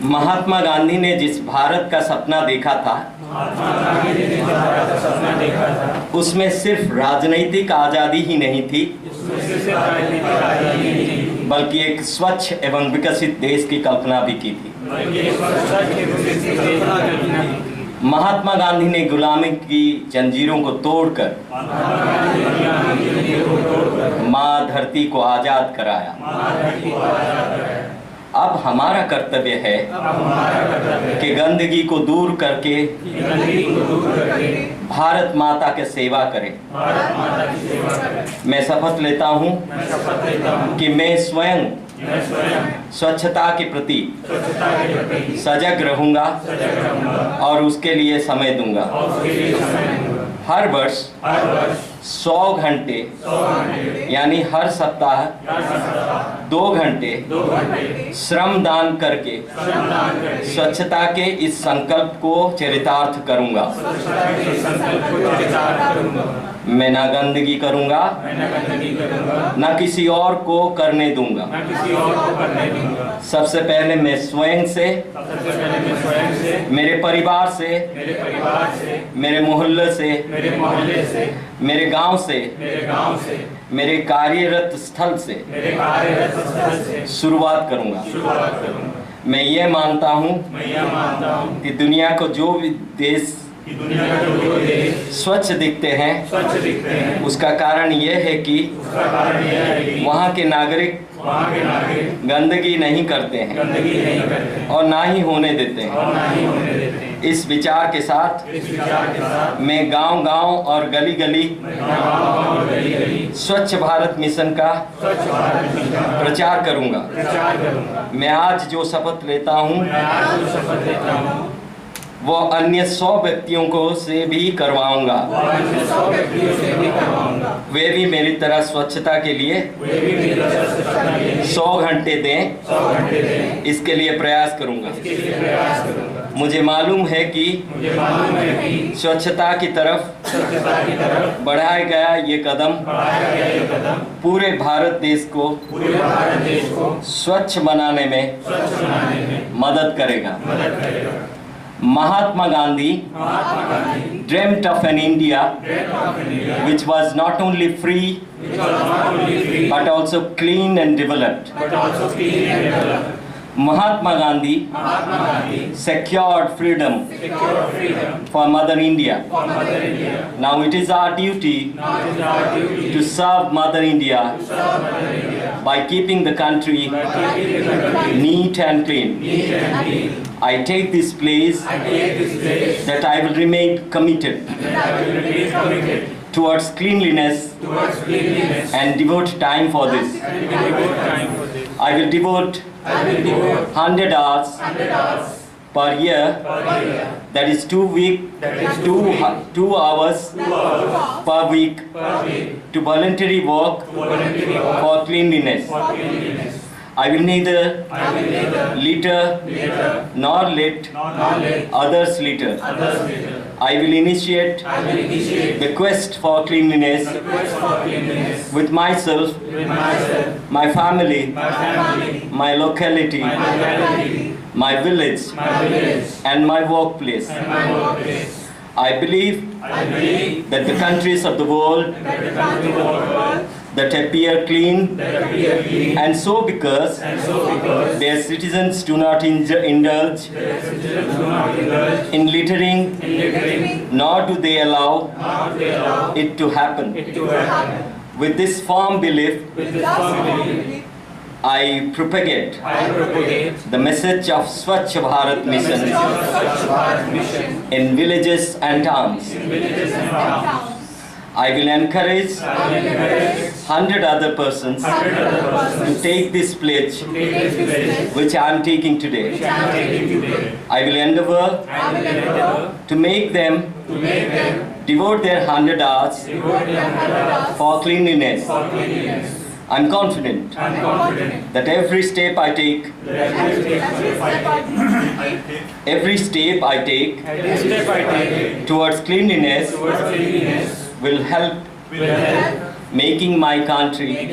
महात्मा गांधी ने जिस भारत का सपना देखा था, उसमें सिर्फ राजनीतिक आज़ादी ही नहीं थी, बल्कि एक स्वच्छ एवं विकसित देश की कल्पना भी की थी। महात्मा गांधी ने गुलामी की जंजीरों को तोड़कर माँ धरती को आज़ाद कराया। अब हमारा कर्तव्य है कि गंदगी को दूर करके भारत माता की सेवा करें। मैं शपथ लेता हूँ कि मैं स्वयं स्वच्छता के प्रति सजग रहूंगा और उसके लिए समय दूंगा। हर वर्ष 100 घंटे यानी हर सप्ताह 2 घंटे श्रम दान करके स्वच्छता के इस संकल्प को चरितार्थ करूंगा। मैं ना गंदगी करूंगा, ना किसी और को करने दूंगा। सबसे पहले मैं स्वयं से, मेरे परिवार से, मेरे मोहल्ले से, मेरे गांव से, मेरे कार्यरत स्थल से शुरुआत करूंगा। मैं ये मानता हूं कि दुनिया को जो भी देश स्वच्छ दिखते हैं, उसका कारण यह है कि वहाँ के नागरिक गंदगी नहीं करते हैं और ना ही होने देते हैं। इस विचार के साथ मैं गांव-गांव और गली-गली स्वच्छ भारत मिशन का प्रचार करूंगा। मैं आज जो शपथ लेता हूं वो अन्य 100 व्यक्तियों को से भी करवाऊंगा। वे भी मेरी तरह स्वच्छता के लिए 100 घंटे दें, इसके लिए प्रयास करूंगा। मुझे मालूम है कि स्वच्छता की तरफ बढ़ाया गया ये कदम पूरे भारत देश को स्वच्छ बनाने में मदद करेगा। Mahatma Gandhi dreamt of an India which was not only free but also clean and developed. Mahatma Gandhi secured freedom for Mother India. Now it is our duty to serve Mother India by keeping the country neat and clean. I take this place that I will remain committed towards cleanliness and devote time for this. I will devote 100 hours per year, that is 2 hours per week to voluntary work for cleanliness. I will neither litter nor let others litter. I will initiate the quest for cleanliness with myself, my family, my locality, my village, and my workplace. I believe that the countries of the world that appear clean, and so because their citizens do not indulge in littering, nor do they allow it to happen. With this firm belief, I propagate the message of Swachh Bharat Mission in villages and towns. I will encourage 100 other persons to take this pledge which I am taking today. I will endeavor to make them devote their 100 hours for cleanliness. I am confident that every step I take towards cleanliness will help making my country